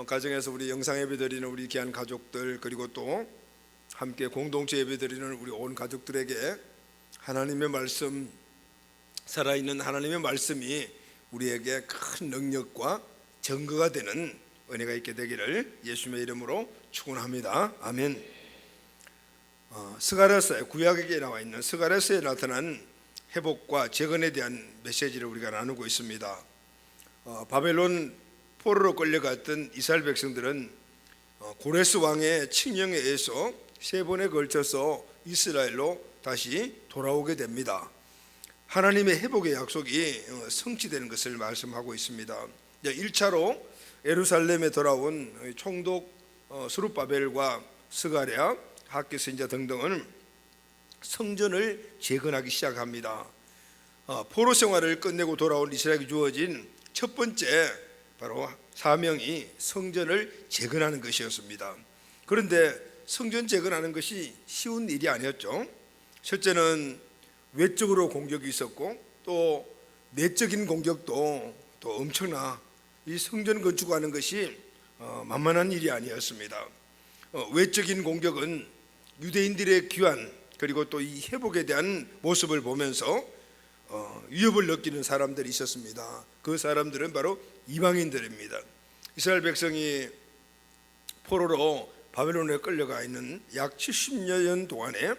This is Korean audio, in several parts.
가정에서 우리 영상 예배 드리는 우리 귀한 가족들, 그리고 또 함께 공동체 예배 드리는 우리 온 가족들에게 하나님의 말씀, 살아있는 하나님의 말씀이 우리에게 큰 능력과 증거가 되는 은혜가 있게 되기를 예수님의 이름으로 축원합니다. 아멘. 스가랴서, 구약에 나와 있는 스가랴서에 나타난 회복과 재건에 대한 메시지를 우리가 나누고 있습니다. 바벨론 포로로 끌려갔던 이스라엘 백성들은 고레스 왕의 칙령에 의해서 3번에 걸쳐서 이스라엘로 다시 돌아오게 됩니다. 하나님의 회복의 약속이 성취되는 것을 말씀하고 있습니다. 1차로 예루살렘에 돌아온 총독 스룹바벨과 스가랴, 학개 선지자 등등은 성전을 재건하기 시작합니다. 포로 생활을 끝내고 돌아온 이스라엘에게 주어진 첫 번째 바로 사명이 성전을 재건하는 것이었습니다. 그런데 성전 재건하는 것이 쉬운 일이 아니었죠. 첫째는 외적으로 공격이 있었고, 또 내적인 공격도 또 엄청나, 이 성전 건축하는 것이 만만한 일이 아니었습니다. 외적인 공격은 유대인들의 귀환, 그리고 또 이 회복에 대한 모습을 보면서 위협을 느끼는 사람들이 있었습니다. 그 사람들은 바로 이방인들입니다. 이스라엘 백성이 포로로 바벨론에 끌려가 있는 약 70여 년 동안에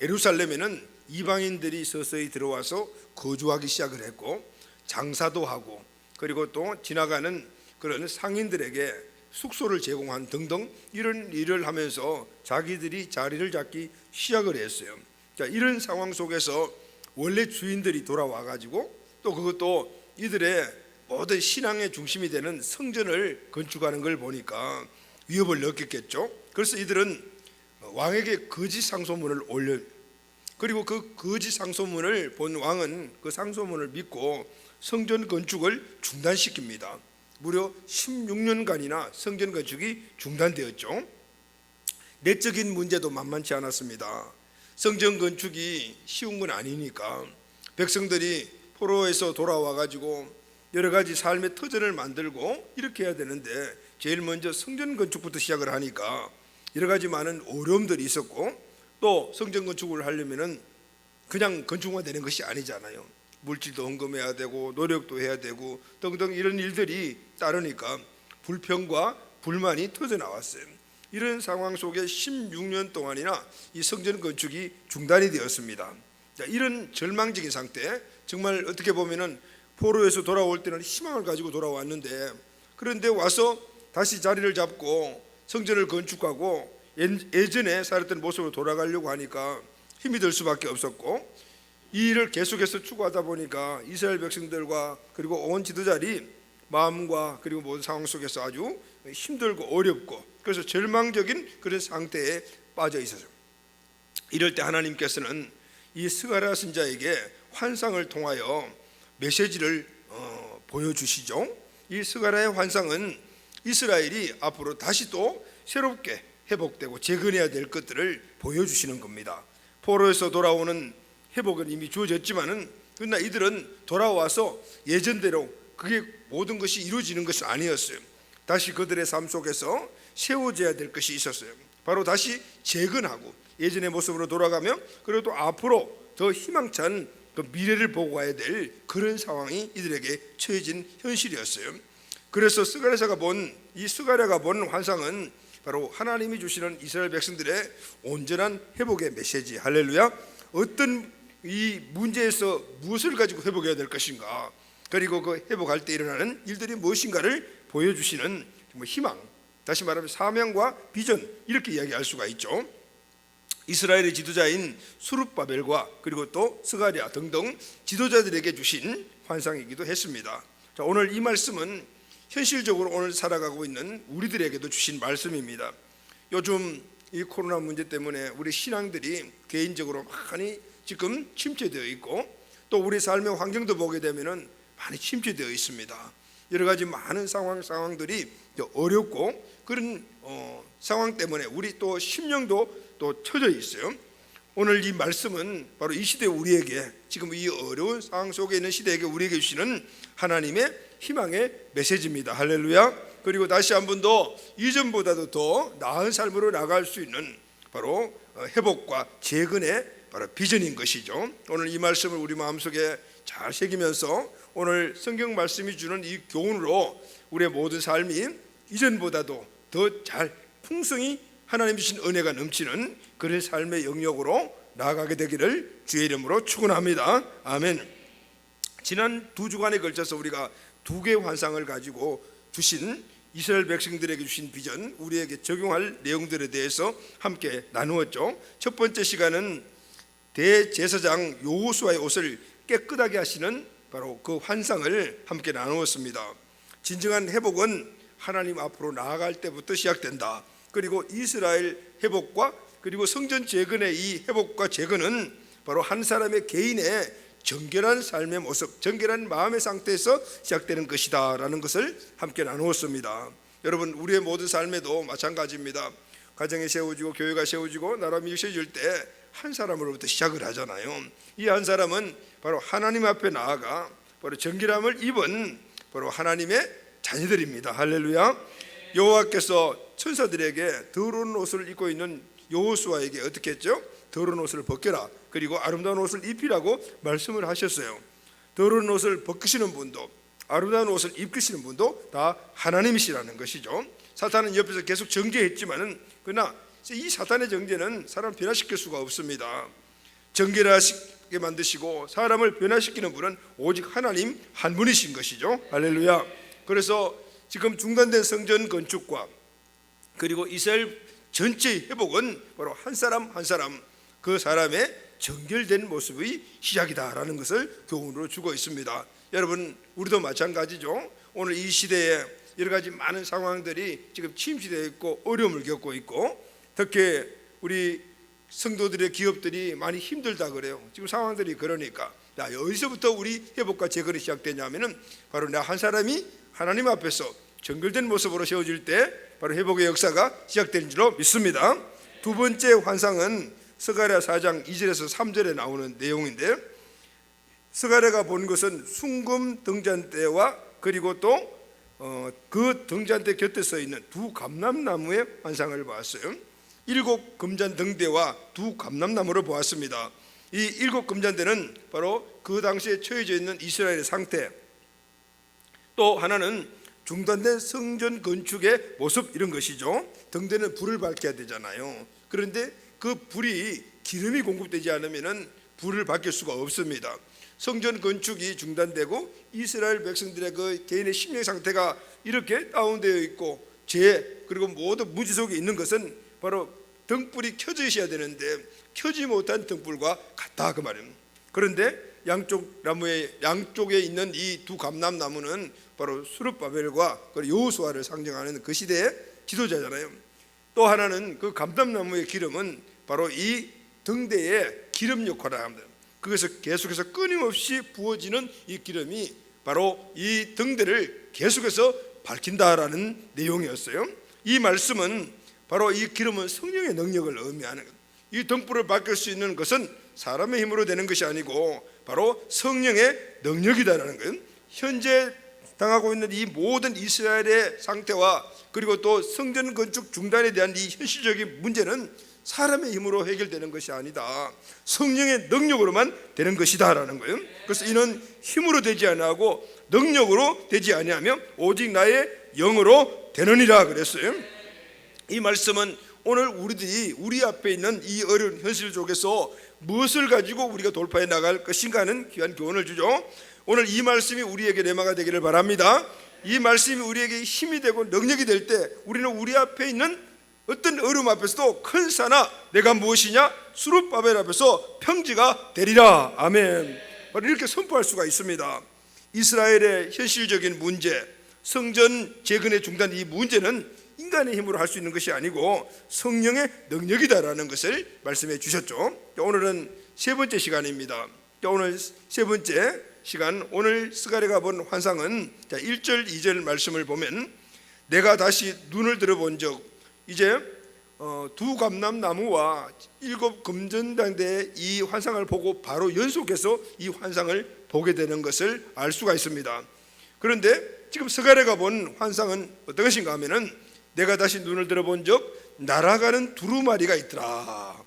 예루살렘에는 이방인들이 서서히 들어와서 거주하기 시작을 했고, 장사도 하고, 그리고 또 지나가는 그런 상인들에게 숙소를 제공한 등등 이런 일을 하면서 자기들이 자리를 잡기 시작을 했어요. 자, 이런 상황 속에서 원래 주인들이 돌아와 가지고 또 그것도 이들의 모든 신앙의 중심이 되는 성전을 건축하는 걸 보니까 위협을 느꼈겠죠. 그래서 이들은 왕에게 거짓 상소문을 올려, 그리고 그 거짓 상소문을 본 왕은 그 상소문을 믿고 성전 건축을 중단시킵니다. 무려 16년간이나 성전 건축이 중단되었죠. 내적인 문제도 만만치 않았습니다. 성전 건축이 쉬운 건 아니니까 백성들이 포로에서 돌아와 가지고 여러 가지 삶의 터전을 만들고 이렇게 해야 되는데, 제일 먼저 성전 건축부터 시작을 하니까 여러 가지 많은 어려움들이 있었고, 또 성전 건축을 하려면은 그냥 건축만 되는 것이 아니잖아요. 물질도 헌금해야 되고 노력도 해야 되고 등등 이런 일들이 따르니까 불평과 불만이 터져 나왔어요. 이런 상황 속에 16년 동안이나 이 성전 건축이 중단이 되었습니다. 자, 이런 절망적인 상태, 정말 어떻게 보면은 포로에서 돌아올 때는 희망을 가지고 돌아왔는데, 그런데 와서 다시 자리를 잡고 성전을 건축하고 예전에 살았던 모습으로 돌아가려고 하니까 힘이 들 수밖에 없었고, 이 일을 계속해서 추구하다 보니까 이스라엘 백성들과 그리고 온 지도자들이 마음과 그리고 모든 상황 속에서 아주 힘들고 어렵고, 그래서 절망적인 그런 상태에 빠져 있었어요. 이럴 때 하나님께서는 이 스가랴 선지자에게 환상을 통하여 메시지를 보여주시죠. 이 스가랴의 환상은 이스라엘이 앞으로 다시 또 새롭게 회복되고 재건해야 될 것들을 보여주시는 겁니다. 포로에서 돌아오는 회복은 이미 주어졌지만은, 그러나 이들은 돌아와서 예전대로 그게 모든 것이 이루어지는 것이 아니었어요. 다시 그들의 삶 속에서 세워져야 될 것이 있었어요. 바로 다시 재건하고 예전의 모습으로 돌아가며, 그리고 또 앞으로 더 희망찬 그 미래를 보고 가야 될 그런 상황이 이들에게 처해진 현실이었어요. 그래서 스가랴가 본 환상은 바로 하나님이 주시는 이스라엘 백성들의 온전한 회복의 메시지, 할렐루야. 어떤 이 문제에서 무엇을 가지고 회복해야 될 것인가, 그리고 그 회복할 때 일어나는 일들이 무엇인가를 보여주시는 희망, 다시 말하면 사명과 비전, 이렇게 이야기할 수가 있죠. 이스라엘의 지도자인 스룹바벨과 그리고 또 스가랴 등등 지도자들에게 주신 환상이기도 했습니다. 자, 오늘 이 말씀은 현실적으로 오늘 살아가고 있는 우리들에게도 주신 말씀입니다. 요즘 이 코로나 문제 때문에 우리 신앙들이 개인적으로 많이 지금 침체되어 있고, 또 우리 삶의 환경도 보게 되면은 많이 침체되어 있습니다. 여러 가지 많은 상황들이 어렵고, 그런 상황 때문에 우리 또 심령도 또 처져 있어요. 오늘 이 말씀은 바로 이 시대 우리에게, 지금 이 어려운 상황 속에 있는 시대에게 우리에게 주시는 하나님의 희망의 메시지입니다. 할렐루야. 그리고 다시 한 번 더 이전보다도 더 나은 삶으로 나갈 수 있는 바로 회복과 재건의 바로 비전인 것이죠. 오늘 이 말씀을 우리 마음속에 잘 새기면서 오늘 성경 말씀이 주는 이 교훈으로 우리의 모든 삶이 이전보다도 더 잘 풍성히 하나님 주신 은혜가 넘치는 그런 삶의 영역으로 나아가게 되기를 주의 이름으로 축원합니다. 아멘. 지난 2주간에 걸쳐서 우리가 2개의 환상을 가지고 주신 이스라엘 백성들에게 주신 비전, 우리에게 적용할 내용들에 대해서 함께 나누었죠. 첫 번째 시간은 대제사장 여호수아의 옷을 깨끗하게 하시는 바로 그 환상을 함께 나누었습니다. 진정한 회복은 하나님 앞으로 나아갈 때부터 시작된다. 그리고 이스라엘 회복과 그리고 성전 재건의 이 회복과 재건은 바로 한 사람의 개인의 정결한 삶의 모습, 정결한 마음의 상태에서 시작되는 것이다 라는 것을 함께 나누었습니다. 여러분, 우리의 모든 삶에도 마찬가지입니다. 가정이 세워지고 교회가 세워지고 나라가 세워질 때 한 사람으로부터 시작을 하잖아요. 이 한 사람은 바로 하나님 앞에 나아가 바로 정결함을 입은 바로 하나님의 자녀들입니다. 할렐루야. 여호와께서 천사들에게 더러운 옷을 입고 있는 여호수아에게 어떻게 했죠? 더러운 옷을 벗겨라, 그리고 아름다운 옷을 입히라고 말씀을 하셨어요. 더러운 옷을 벗기시는 분도 아름다운 옷을 입히시는 분도 다 하나님이시라는 것이죠. 사탄은 옆에서 계속 정죄했지만은 그러나 이 사탄의 정죄는 사람을 변화시킬 수가 없습니다. 정결하게 만드시고 사람을 변화시키는 분은 오직 하나님 한 분이신 것이죠. 할렐루야. 그래서 지금 중단된 성전 건축과 그리고 이스라엘 전체의 회복은 바로 한 사람 한 사람 그 사람의 정결된 모습의 시작이다라는 것을 교훈으로 주고 있습니다. 여러분, 우리도 마찬가지죠. 오늘 이 시대에 여러 가지 많은 상황들이 지금 침체되어 있고 어려움을 겪고 있고, 특히 우리 성도들의 기업들이 많이 힘들다 그래요. 지금 상황들이 그러니까 여기서부터 우리 회복과 재건이 시작되냐면은 바로 나 한 사람이 하나님 앞에서 정결된 모습으로 세워질 때 바로 회복의 역사가 시작되는 줄로 믿습니다. 두 번째 환상은 스가랴 4장 2절에서 3절에 나오는 내용인데, 스가랴가 본 것은 순금 등잔대와 그리고 또 그 등잔대 곁에 서 있는 두 감람나무의 환상을 보았어요. 7 금잔 등대와 두 감람나무를 보았습니다. 이 7 금잔대는 바로 그 당시에 처해져 있는 이스라엘의 상태, 또 하나는 중단된 성전 건축의 모습, 이런 것이죠. 등대는 불을 밝혀야 되잖아요. 그런데 그 불이 기름이 공급되지 않으면 불을 밝힐 수가 없습니다. 성전 건축이 중단되고 이스라엘 백성들의 그 개인의 심령 상태가 이렇게 다운되어 있고 죄 그리고 모든 무지 속에 있는 것은 바로 등불이 켜져 있어야 되는데 켜지 못한 등불과 같다 그 말입니다. 그런데 양쪽에 있는 이 두 감람나무는 바로 수룹바벨과 여호수아를 상징하는 그 시대의 지도자잖아요. 또 하나는 그 감람나무의 기름은 바로 이 등대의 기름 역할을 합니다. 그래서 계속해서 끊임없이 부어지는 이 기름이 바로 이 등대를 계속해서 밝힌다라는 내용이었어요. 이 말씀은 바로 이 기름은 성령의 능력을 의미하는 것. 이 등불을 밝힐 수 있는 것은 사람의 힘으로 되는 것이 아니고 바로 성령의 능력이다라는 거예요. 현재 당하고 있는 이 모든 이스라엘의 상태와 그리고 또 성전 건축 중단에 대한 이 현실적인 문제는 사람의 힘으로 해결되는 것이 아니다, 성령의 능력으로만 되는 것이다라는 거예요. 그래서 이는 힘으로 되지 아니하고 능력으로 되지 아니하며 오직 나의 영으로 되느니라 그랬어요. 이 말씀은 오늘 우리들이 우리 앞에 있는 이 어려운 현실 속에서 무엇을 가지고 우리가 돌파해 나갈 것인가 하는 귀한 교훈을 주죠. 오늘 이 말씀이 우리에게 레마가 되기를 바랍니다. 이 말씀이 우리에게 힘이 되고 능력이 될 때 우리는 우리 앞에 있는 어떤 어려움 앞에서도 큰 산아 내가 무엇이냐, 수룹바벨 앞에서 평지가 되리라. 아멘. 바로 이렇게 선포할 수가 있습니다. 이스라엘의 현실적인 문제, 성전 재건의 중단, 이 문제는 인간의 힘으로 할 수 있는 것이 아니고 성령의 능력이다라는 것을 말씀해 주셨죠. 오늘은 세 번째 시간입니다. 오늘 세 번째 시간, 오늘 스가랴가 본 환상은 1절 2절 말씀을 보면, 내가 다시 눈을 들어본 적, 이제 두 감람나무와 7 금전당대의 이 환상을 보고 바로 연속해서 이 환상을 보게 되는 것을 알 수가 있습니다. 그런데 지금 스가랴가 본 환상은 어떤 것인가 하면은 내가 다시 눈을 들어본 적 날아가는 두루마리가 있더라.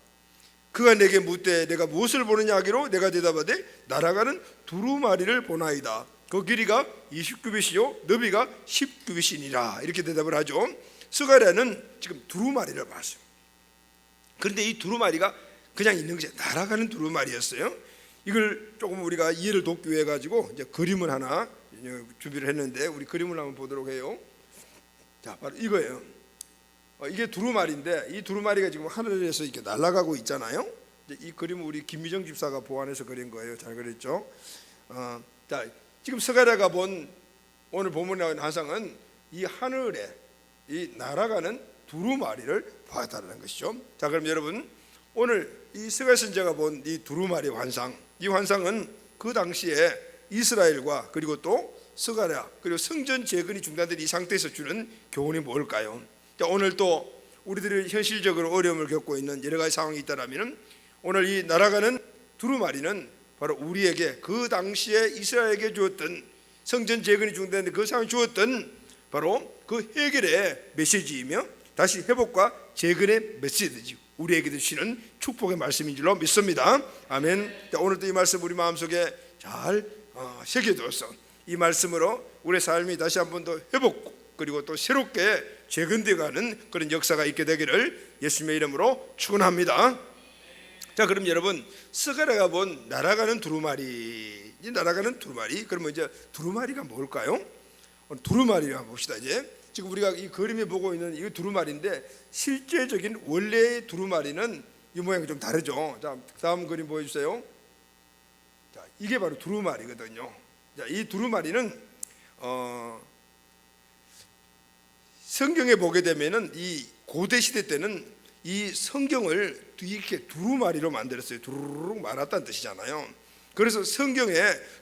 그가 내게 묻되 내가 무엇을 보느냐 하기로 내가 대답하되 날아가는 두루마리를 보나이다. 그 길이가 20규빗이요 너비가 10규빗이니라. 이렇게 대답을 하죠. 스가랴는 지금 두루마리를 봤어요. 그런데 이 두루마리가 그냥 있는 것이 날아가는 두루마리였어요. 이걸 조금 우리가 이해를 돕기 위해 가지고 이제 그림을 하나 준비를 했는데 우리 그림을 한번 보도록 해요. 자, 바로 이거예요. 이게 두루마리인데 이 두루마리가 지금 하늘에서 이렇게 날아가고 있잖아요. 이 그림은 우리 김미정 집사가 보완해서 그린 거예요. 잘 그렸죠? 자, 지금 스가랴가 본 오늘 본문에 나온 환상은 이 하늘에 이 날아가는 두루마리를 보았다는 것이죠. 자, 그럼 여러분 오늘 이 스가랴 선지자가 본 이 두루마리 환상, 이 환상은 그 당시에 이스라엘과 그리고 또 스가랴 그리고 성전 재건이 중단된 이 상태에서 주는 교훈이 뭘까요? 자, 오늘 또 우리들이 현실적으로 어려움을 겪고 있는 여러 가지 상황이 있다라면 오늘 이 날아가는 두루마리는 바로 우리에게 그 당시에 이스라엘에게 주었던 성전 재건이 중단된 그 상황이 주었던 바로 그 해결의 메시지이며 다시 회복과 재건의 메시지죠. 우리에게도 주시는 축복의 말씀인 줄로 믿습니다. 아멘. 자, 오늘도 이 말씀 우리 마음속에 잘 새겨두어서 이 말씀으로 우리의 삶이 다시 한 번 더 회복 그리고 또 새롭게 재건되어가는 그런 역사가 있게 되기를 예수님의 이름으로 축원합니다. 자, 그럼 여러분 스가랴가 본 날아가는 두루마리, 이 날아가는 두루마리, 그러면 이제 두루마리가 뭘까요? 두루마리를 한번 봅시다. 이제 지금 우리가 이 그림에 보고 있는 이 두루마리인데 실제적인 원래의 두루마리는 이 모양이 좀 다르죠. 자, 다음 그림 보여주세요. 자, 이게 바로 두루마리거든요. 자, 이 두루마리는 성경에 보게 되면은 이 고대 시대 때는 이 성경을 이렇게 두루마리로 만들었어요. 두루룩 말았다는 뜻이잖아요. 그래서 성경에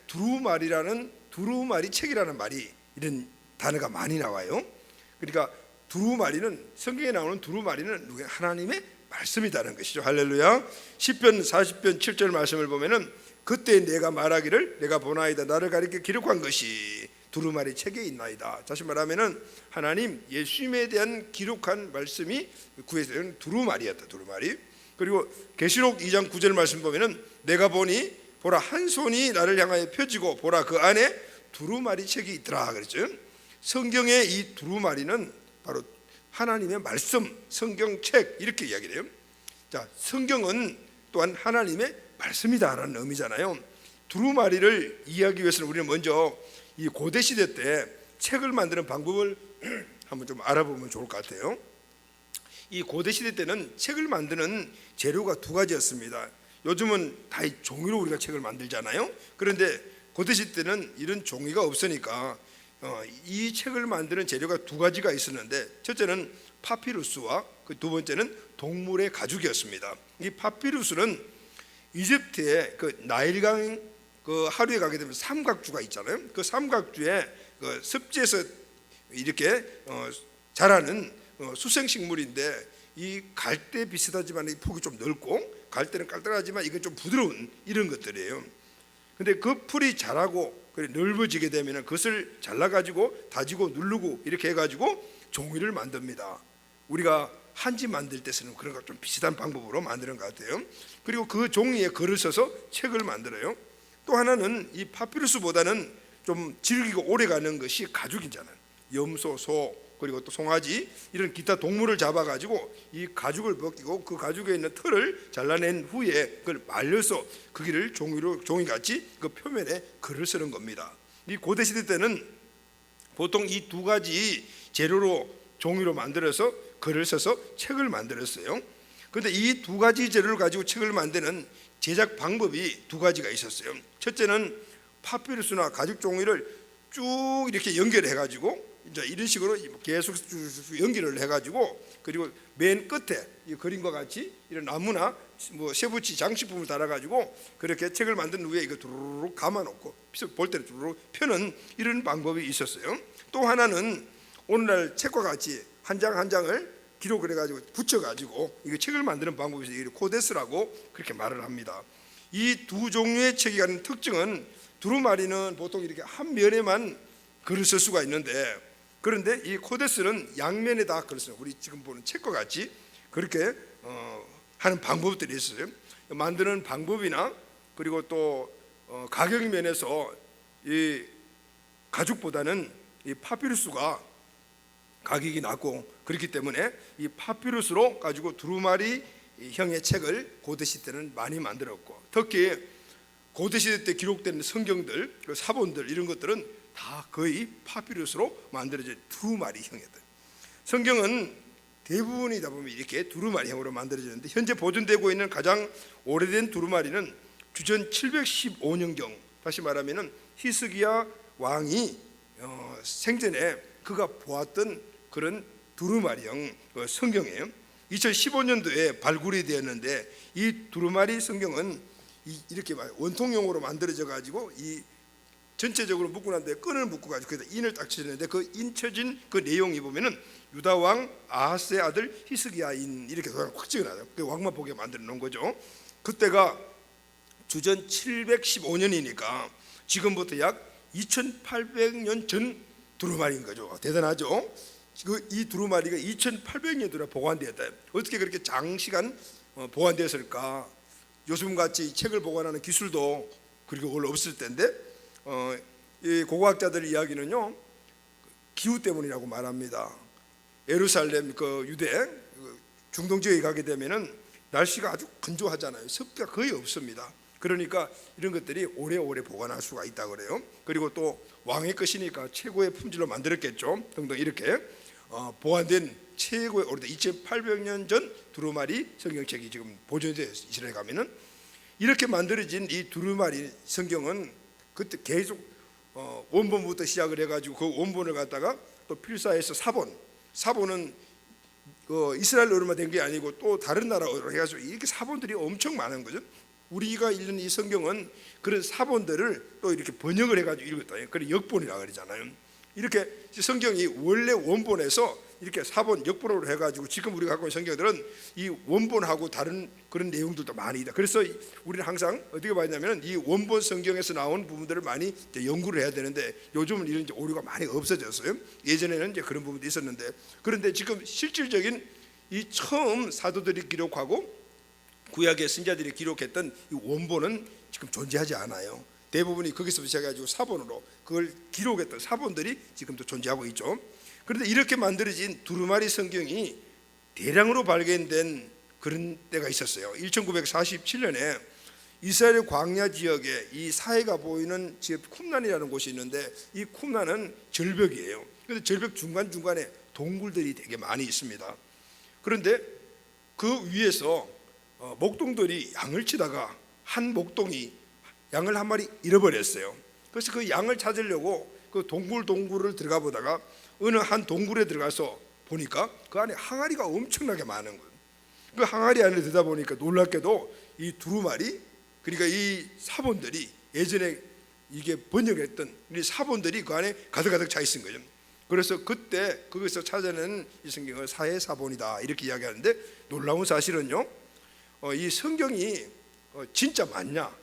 두루마리 책이라는 말이 이런 단어가 많이 나와요. 그러니까 두루마리는 성경에 나오는 두루마리는 하나님의 말씀이라는 것이죠. 할렐루야. 시편 40편 7절 말씀을 보면은 그때 내가 말하기를 내가 보나이다 나를 가리켜 기록한 것이 두루마리 책에 있나이다. 다시 말하면은 하나님 예수님에 대한 기록한 말씀이 구에서는 두루마리였다. 두루마리. 그리고 계시록 2장 9절 말씀 보면은 내가 보니 보라 한 손이 나를 향하여 펴지고 보라 그 안에 두루마리 책이 있더라 그랬죠. 성경의 이 두루마리는 바로 하나님의 말씀, 성경책 이렇게 이야기를 해요. 자, 성경은 또한 하나님의 말씀이다라는 의미잖아요. 두루마리를 이해하기 위해서는 우리는 먼저 이 고대 시대 때 책을 만드는 방법을 한번 좀 알아보면 좋을 것 같아요. 이 고대 시대 때는 책을 만드는 재료가 두 가지였습니다. 요즘은 다 종이로 우리가 책을 만들잖아요. 그런데 고대 시대 때는 이런 종이가 없으니까 이 책을 만드는 재료가 두 가지가 있었는데 첫째는 파피루스와 그 두 번째는 동물의 가죽이었습니다. 이 파피루스는 이집트의 그 나일강 그 하루에 가게 되면 삼각주가 있잖아요. 그 삼각주에 그 습지에서 이렇게 자라는 수생식물인데 이 갈대 비슷하지만 이 폭이 좀 넓고 갈대는 깔끔하지만 이건 좀 부드러운 이런 것들이에요. 근데 그 풀이 자라고 넓어지게 되면 그것을 잘라가지고 다지고 누르고 이렇게 해가지고 종이를 만듭니다. 우리가 한지 만들 때 쓰는 그런 것 좀 비슷한 방법으로 만드는 것 같아요. 그리고 그 종이에 글을 써서 책을 만들어요. 또 하나는 이 파피루스보다는 좀 질기고 오래가는 것이 가죽이잖아요. 염소, 소 그리고 또 송아지 이런 기타 동물을 잡아가지고 이 가죽을 벗기고 그 가죽에 있는 털을 잘라낸 후에 그걸 말려서 거기를 종이같이 그 표면에 글을 쓰는 겁니다. 이 고대 시대 때는 보통 이 두 가지 재료로 종이로 만들어서 글을 써서 책을 만들었어요. 그런데 이 두 가지 재료를 가지고 책을 만드는 제작 방법이 두 가지가 있었어요. 첫째는 파피루스나 가죽 종이를 쭉 이렇게 연결해 가지고 이제 이런 식으로 계속 연결을 해 가지고 그리고 맨 끝에 이 그림과 같이 이런 나무나 뭐 쇠붙이 장식품을 달아 가지고 그렇게 책을 만든 후에 이거 두루룩 감아 놓고 볼 때는 두루룩 펴는 이런 방법이 있었어요. 또 하나는 오늘날 책과 같이 한 장 한 장을 기록을 해가지고 붙여가지고 이거 책을 만드는 방법이 있어요. 코데스라고 그렇게 말을 합니다. 이 두 종류의 책이 가진 특징은 두루마리는 보통 이렇게 한 면에만 글을 쓸 수가 있는데, 그런데 이 코데스는 양면에 다 글을 써요. 우리 지금 보는 책과 같이 그렇게 하는 방법들이 있어요. 만드는 방법이나 그리고 또 가격 면에서 이 가죽보다는 이 파피루스가 가격이 낮고, 그렇기 때문에 이 파피루스로 가지고 두루마리 형의 책을 고대 시대 때는 많이 만들었고, 특히 고대 시대 때 기록된 성경들, 그 사본들 이런 것들은 다 거의 파피루스로 만들어진 두루마리 형이었던. 성경은 대부분이다 보면 이렇게 두루마리 형으로 만들어지는데, 현재 보존되고 있는 가장 오래된 두루마리는 주전 715년경, 다시 말하면은 히스기야 왕이 생전에 그가 보았던 그런 두루마리형 성경이에요. 2015년도에 발굴이 되었는데, 이 두루마리 성경은 이렇게 원통용으로 만들어져 가지고 이 전체적으로 묶고 난 다음에 끈을 묶고 가지고 거기다 인을 딱 쳐주는데, 그 인 쳐진 그 내용이 보면은 유다 왕 아하스의 아들 히스기야인 이렇게 확 찍어놔요. 그 왕만 보게 만들어 놓은 거죠. 그때가 주전 715년이니까 지금부터 약 2800년 전 두루마리인 거죠. 대단하죠. 이 두루마리가 2800년 동안 보관되었다. 어떻게 그렇게 장시간 보관되었을까? 요즘같이 책을 보관하는 기술도 그렇게 원래 없을 텐데, 이 고고학자들 이야기는요, 기후 때문이라고 말합니다. 예루살렘 그 유대 중동 지역에 가게 되면은 날씨가 아주 건조하잖아요. 습기가 거의 없습니다. 그러니까 이런 것들이 오래오래 보관할 수가 있다 그래요. 그리고 또 왕의 것이니까 최고의 품질로 만들었겠죠. 등등 이렇게 보관된 최고의 오래된 2800년 전 두루마리 성경책이 지금 보존되어 이스라엘에 가면은, 이렇게 만들어진 이 두루마리 성경은 그때 계속 원본부터 시작을 해가지고 그 원본을 갖다가 또 필사해서 사본은 이스라엘어로만 된 게 아니고 또 다른 나라어로 해가지고 이렇게 사본들이 엄청 많은 거죠. 우리가 읽는 이 성경은 그런 사본들을 또 이렇게 번역을 해가지고 읽었다. 그래 역본이라 그러잖아요. 이렇게 성경이 원래 원본에서 이렇게 사본 역본으로 해가지고 지금 우리가 갖고 있는 성경들은 이 원본하고 다른 그런 내용들도 많이 있다. 그래서 우리는 항상 어떻게 봐야냐면 이 원본 성경에서 나온 부분들을 많이 연구를 해야 되는데, 요즘은 이런 오류가 많이 없어졌어요. 예전에는 이제 그런 부분도 있었는데, 그런데 지금 실질적인 이 처음 사도들이 기록하고 구약의 선자들이 기록했던 이 원본은 지금 존재하지 않아요. 대부분이 거기서 시작해가지고 사본으로 그걸 기록했던 사본들이 지금도 존재하고 있죠. 그런데 이렇게 만들어진 두루마리 성경이 대량으로 발견된 그런 때가 있었어요. 1947년에 이스라엘 광야 지역에 이 사해가 보이는 지역 쿰란이라는 곳이 있는데, 이 쿰란은 절벽이에요. 그래서 절벽 중간중간에 동굴들이 되게 많이 있습니다. 그런데 그 위에서 목동들이 양을 치다가 한 목동이 양을 한 마리 잃어버렸어요. 그래서 그 양을 찾으려고 그 동굴을 들어가 보다가 어느 한 동굴에 들어가서 보니까 그 안에 항아리가 엄청나게 많은 거예요. 그 항아리 안에 들다 보니까 놀랍게도 이 두루마리, 그러니까 이 사본들이 예전에 이게 번역했던 이 사본들이 그 안에 가득가득 차 있은 거예요. 그래서 그때 거기서 찾아낸 이 성경을 사해사본이다 이렇게 이야기하는데, 놀라운 사실은요, 이 성경이 진짜 맞냐,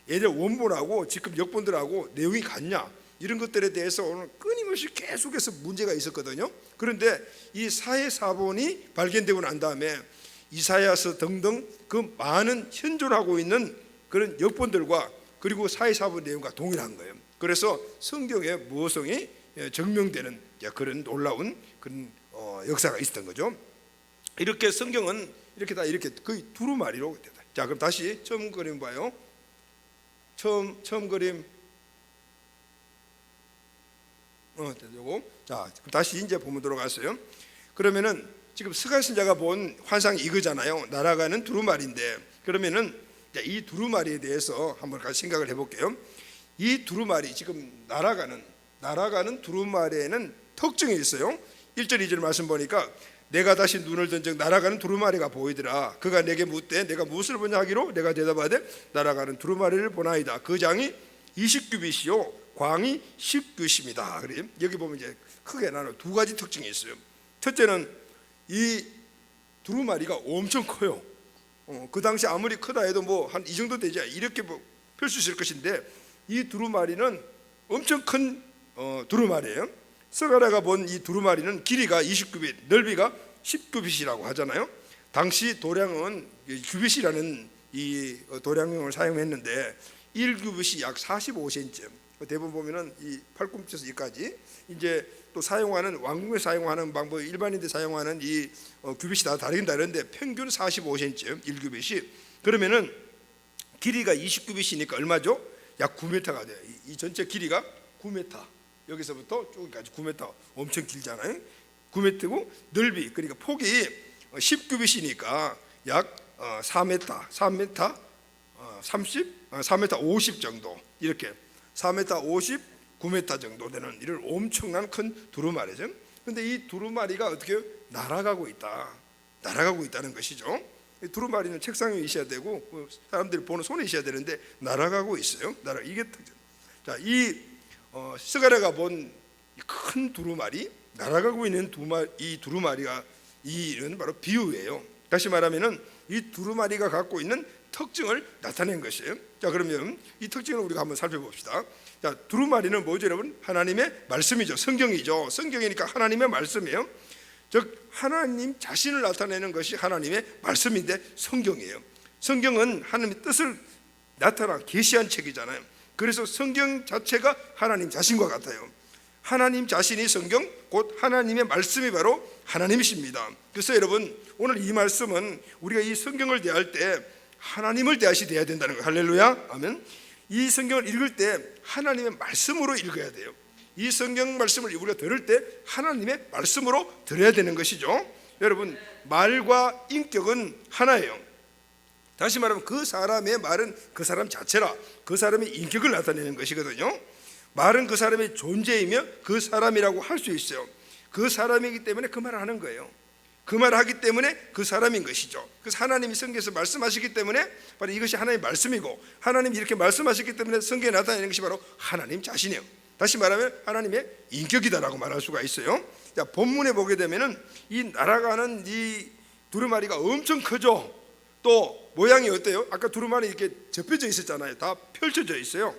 예전 원본하고 지금 역본들하고 내용이 같냐, 이런 것들에 대해서 오늘 끊임없이 계속해서 문제가 있었거든요. 그런데 이 사해사본이 발견되고 난 다음에 이사야서 등등 그 많은 현존하고 있는 그런 역본들과 그리고 사해사본 내용과 동일한 거예요. 그래서 성경의 무어성이 증명되는 그런 놀라운 그런 역사가 있었던 거죠. 이렇게 성경은 이렇게 다 이렇게 거의 두루마리로 됐다. 자, 그럼 다시 처음 그림 봐요. 처음 그림. 되고. 자, 다시 이제 보면 들어갔어요. 그러면은 지금 스가랴 선지자가 본 환상이 이거잖아요. 날아가는 두루마리인데, 그러면은 이 두루마리에 대해서 한번 같이 생각을 해볼게요. 이 두루마리, 지금 날아가는 두루마리에는 특징이 있어요. 1절 2절 말씀 보니까 내가 다시 눈을 든 적 날아가는 두루마리가 보이더라. 그가 내게 묻되 내가 무엇을 보냐 하기로 내가 대답하되 날아가는 두루마리를 보나이다. 그 장이 20규빗이요 광이 10규빗입니다. 그래 여기 보면 이제 크게 나눠 두 가지 특징이 있어요. 첫째는 이 두루마리가 엄청 커요. 그 당시 아무리 크다 해도 뭐 한 이 정도 되지 이렇게 뭐 펼 수 있을 것인데, 이 두루마리는 엄청 큰 두루마리예요. 스가랴가 본 이 두루마리는 길이가 20규빗, 넓이가 10규빗이라고 하잖아요. 당시 도량은 규빗이라는 이 도량형을 사용했는데 1규빗이 약 45cm. 대부분 보면은 이 팔꿈치에서 여기까지. 이제 또 사용하는 왕궁에 사용하는 방법, 일반인들 사용하는 이 규빗이 다 다르긴 다른데 평균 45cm 1규빗이. 그러면은 길이가 20규빗이니까 얼마죠? 약 9m가 돼요. 이 전체 길이가 9m. 여기서부터 쭉까지 9m, 엄청 길잖아요. 9m고 넓이, 그러니까 폭이 10규빗이니까 약 4m, 3m 30, 4m 50 정도, 이렇게 4m 50, 9m 정도 되는 이런 엄청난 큰 두루마리죠. 근데 이 두루마리가 어떻게 날아가고 있다는 것이죠. 이 두루마리는 책상 위에 있어야 되고 사람들이 보는 손에 있어야 되는데 날아가고 있어요. 이게 특징. 자, 이 스가랴가 본 큰 두루마리, 날아가고 있는 이 두루마리가 이는 바로 비유예요. 다시 말하면은 이 두루마리가 갖고 있는 특징을 나타낸 것이에요. 자, 그러면 이 특징을 우리가 한번 살펴봅시다. 자, 두루마리는 뭐죠, 여러분? 하나님의 말씀이죠. 성경이죠. 성경이니까 하나님의 말씀이에요. 즉 하나님 자신을 나타내는 것이 하나님의 말씀인데 성경이에요. 성경은 하나님의 뜻을 계시한 책이잖아요. 그래서 성경 자체가 하나님 자신과 같아요. 하나님 자신이 성경, 곧 하나님의 말씀이 바로 하나님이십니다. 그래서 여러분, 오늘 이 말씀은 우리가 이 성경을 대할 때 하나님을 대하시 돼야 된다는 거예요. 할렐루야, 아멘. 이 성경을 읽을 때 하나님의 말씀으로 읽어야 돼요. 이 성경 말씀을 우리가 들을 때 하나님의 말씀으로 들어야 되는 것이죠. 여러분, 말과 인격은 하나예요. 다시 말하면 그 사람의 말은 그 사람 자체라, 그 사람의 인격을 나타내는 것이거든요. 말은 그 사람의 존재이며 그 사람이라고 할 수 있어요. 그 사람이기 때문에 그 말을 하는 거예요. 그 말을 하기 때문에 그 사람인 것이죠. 그래서 하나님이 성경에서 말씀하시기 때문에 바로 이것이 하나님의 말씀이고, 하나님이 이렇게 말씀하셨기 때문에 성경에 나타내는 것이 바로 하나님 자신이에요. 다시 말하면 하나님의 인격이다라고 말할 수가 있어요. 자, 본문에 보게 되면은 이 날아가는 이 두루마리가 엄청 크죠. 또 모양이 어때요? 아까 두루마리 이렇게 접혀져 있었잖아요. 다 펼쳐져 있어요.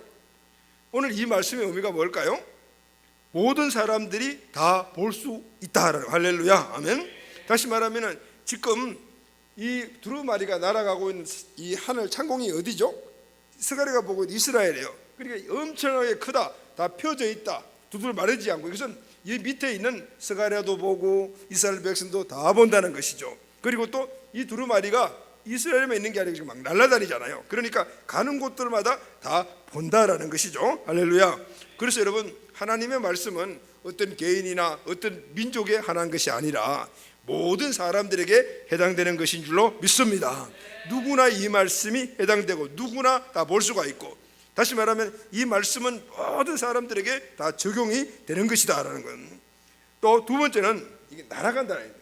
오늘 이 말씀의 의미가 뭘까요? 모든 사람들이 다 볼 수 있다라는, 할렐루야, 아멘. 다시 말하면은 지금 이 두루마리가 날아가고 있는 이 하늘 창공이 어디죠? 스가랴가 보고 있는 이스라엘이에요. 그러니까 엄청나게 크다, 다 펴져 있다, 두들 마르지 않고. 이것은 이 밑에 있는 스가랴도 보고 이스라엘 백성도 다 본다는 것이죠. 그리고 또 이 두루마리가 이스라엘에만 있는 게 아니고 지금 막 날아다니잖아요. 그러니까 가는 곳들마다 다 본다라는 것이죠. 할렐루야. 그래서 여러분, 하나님의 말씀은 어떤 개인이나 어떤 민족에 한한 것이 아니라 모든 사람들에게 해당되는 것인 줄로 믿습니다. 누구나 이 말씀이 해당되고 누구나 다 볼 수가 있고, 다시 말하면 이 말씀은 모든 사람들에게 다 적용이 되는 것이다라는 건. 또 두 번째는 이게 날아간다는 거예요.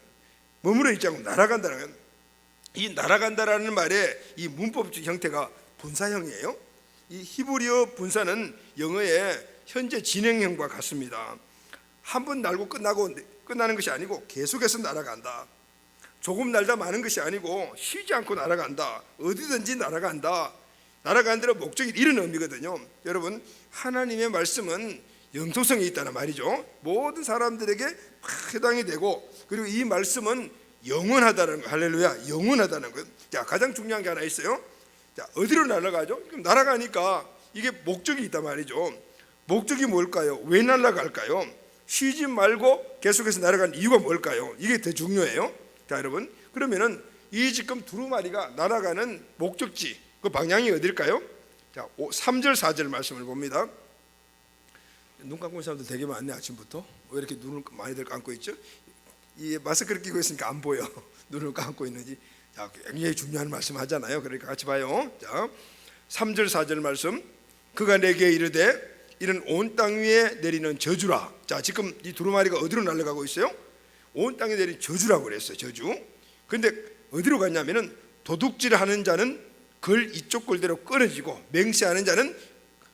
머무르 있지 않고 날아간다는 건, 이 날아간다라는 말의 이 문법적 형태가 분사형이에요. 이 히브리어 분사는 영어의 현재 진행형과 같습니다. 한 번 날고 끝나는 것이 아니고 계속해서 날아간다. 조금 날다 마는 것이 아니고 쉬지 않고 날아간다. 어디든지 날아간다. 날아가는 데는 목적이 이런 의미거든요. 여러분, 하나님의 말씀은 영속성이 있다는 말이죠. 모든 사람들에게 해당이 되고, 그리고 이 말씀은 영원하다는 거, 할렐루야, 영원하다는 것. 자, 가장 중요한 게 하나 있어요. 자, 어디로 날아가죠? 그럼 날아가니까 이게 목적이 있단 말이죠. 목적이 뭘까요? 왜 날아갈까요? 쉬지 말고 계속해서 날아가는 이유가 뭘까요? 이게 더 중요해요. 자, 여러분, 그러면은 이 지금 두루마리가 날아가는 목적지, 그 방향이 어딜까요? 자, 3절 4절 말씀을 봅니다. 눈 감고 있는 사람들 되게 많네. 아침부터 왜 이렇게 눈을 많이들 감고 있죠? 이 마스크를 끼고 있으니까 안 보여. 눈을 감고 있는지. 자, 굉장히 중요한 말씀 하잖아요. 그러니까 같이 봐요. 자, 3절 4절 말씀. 그가 내게 이르되 이는 온 땅 위에 내리는 저주라. 자, 지금 이 두루마리가 어디로 날아가고 있어요? 온 땅에 내리는 저주라고 그랬어요. 저주. 근데 어디로 갔냐면은 도둑질하는 자는 글 이쪽 글대로 끊어지고 맹세하는 자는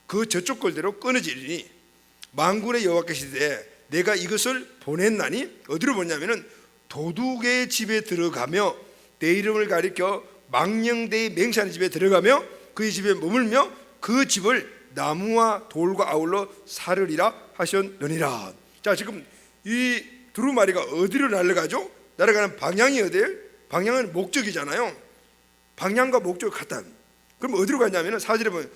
그 저쪽 글대로 끊어지리니 만군의 여호와께서 이르되 내가 이것을 보냈나니, 어디로 보냐면은 도둑의 집에 들어가며 내 이름을 가리켜 망령되이 맹세하는 집에 들어가며 그의 집에 머물며 그 집을 나무와 돌과 아울러 사르리라 하셨느니라. 자, 지금 이 두루마리가 어디로 날아가죠? 날아가는 방향이 어디예요? 방향은 목적이잖아요. 방향과 목적이 같다. 그럼 어디로 갔냐면 4절에 보면